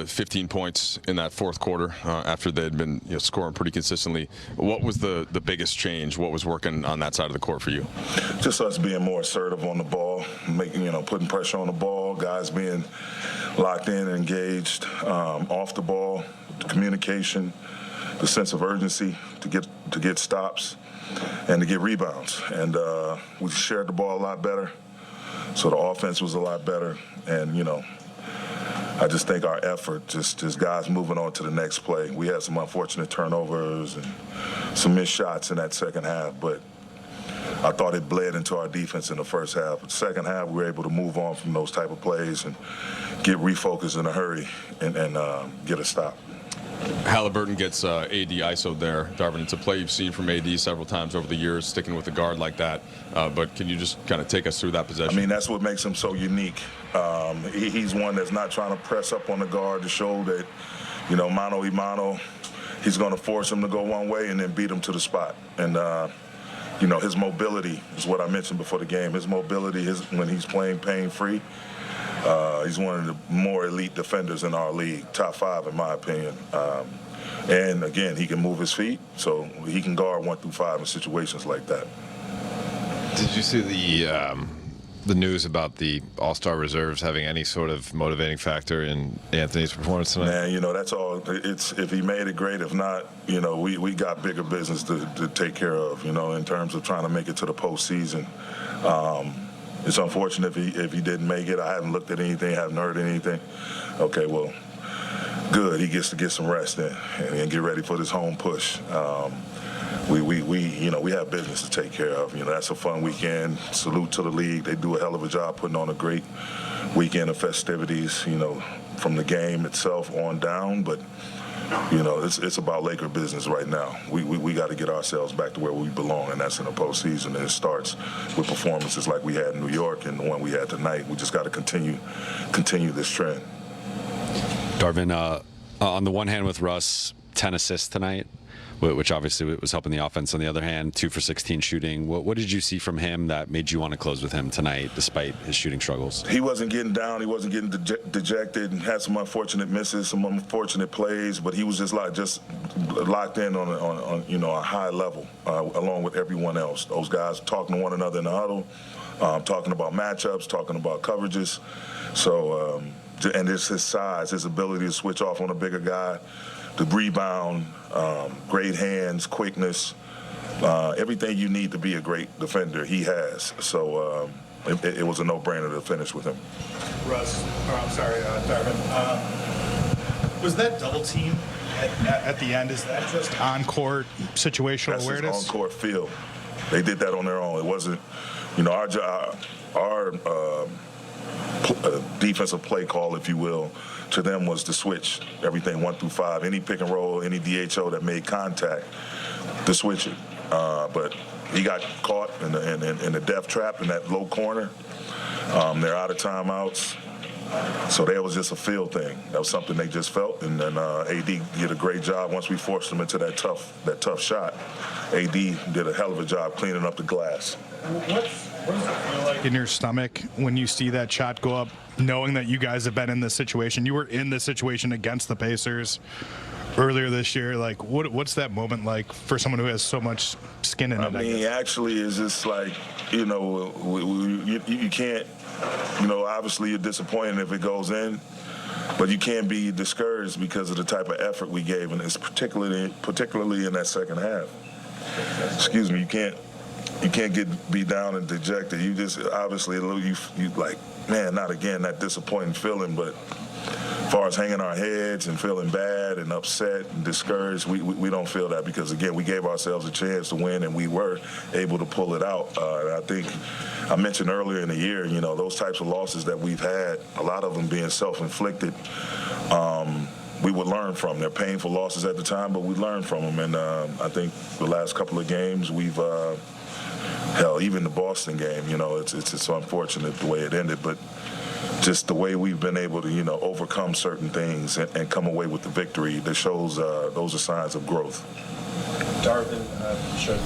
15 points in that fourth quarter after they had been scoring pretty consistently. What was the biggest change? What was working on that side of the court for you? Just us being more assertive on the ball, putting pressure on the ball, guys being locked in and engaged off the ball, the communication, the sense of urgency to get stops and to get rebounds. And we shared the ball a lot better, so the offense was a lot better. And I just think our effort, just guys moving on to the next play. We had some unfortunate turnovers and some missed shots in that second half, but I thought it bled into our defense in the first half. But the second half, we were able to move on from those type of plays and get refocused in a hurry and get a stop. Halliburton gets AD ISO there. Darvin, it's a play you've seen from AD several times over the years, sticking with a guard like that. But can you just kind of take us through that possession? I mean, that's what makes him so unique. He's one that's not trying to press up on the guard to show that, mano y mano, he's going to force him to go one way and then beat him to the spot. And, his mobility is what I mentioned before the game. His mobility, when he's playing pain-free, he's one of the more elite defenders in our league, top 5 in my opinion. And again, he can move his feet, so he can guard 1 through 5 in situations like that. Did you see the news about the All-Star reserves having any sort of motivating factor in Anthony's performance tonight? Man, that's all. It's if he made it, great. If not, we got bigger business to take care of. In terms of trying to make it to the postseason. It's unfortunate if he didn't make it. I haven't looked at anything, haven't heard anything. Okay, well, good. He gets to get some rest in and get ready for this home push. We have business to take care of. That's a fun weekend. Salute to the league. They do a hell of a job putting on a great weekend of festivities, from the game itself on down. But, it's about Laker business right now. We got to get ourselves back to where we belong, and that's in the postseason. And it starts with performances like we had in New York and the one we had tonight. We just got to continue this trend. Darvin, on the one hand with Russ, 10 assists tonight, which obviously was helping the offense. On the other hand, 2 for 16 shooting. What did you see from him that made you want to close with him tonight, despite his shooting struggles? He wasn't getting down. He wasn't getting dejected, and had some unfortunate misses, some unfortunate plays. But he was just locked in on a high level, along with everyone else. Those guys talking to one another in the huddle, talking about matchups, talking about coverages. So, and it's his size, his ability to switch off on a bigger guy. The rebound, great hands, quickness, everything you need to be a great defender, he has. So it was a no-brainer to finish with him. Darvin. Was that double team at the end? Is that just on-court situational awareness? That's on-court feel. They did that on their own. It wasn't, our job, our defensive play call, if you will, to them was to switch everything 1 through 5. Any pick and roll, any DHO that made contact, to switch it. But he got caught in the death trap in that low corner. They're out of timeouts. So that was just a feel thing. That was something they just felt. And then AD did a great job once we forced them into that tough shot. AD did a hell of a job cleaning up the glass. What does it feel like in your stomach when you see that shot go up, knowing that you guys have been in this situation? You were in this situation against the Pacers earlier this year. Like, what's that moment like for someone who has so much skin in it? I mean, actually, it's just like, you can't, obviously you're disappointed if it goes in, but you can't be discouraged because of the type of effort we gave, and it's particularly in that second half. Excuse me, you can't be down and dejected. You just obviously you like, man, not again, that disappointing feeling. But as far as hanging our heads and feeling bad and upset and discouraged, we don't feel that, because again, we gave ourselves a chance to win and we were able to pull it out. And I think I mentioned earlier in the year, those types of losses that we've had, a lot of them being self-inflicted. We would learn from. They're painful losses at the time, but we learned from them. And I think the last couple of games we've hell, even the Boston game, it's unfortunate the way it ended, but just the way we've been able to, overcome certain things and come away with the victory, that shows those are signs of growth. Darvin,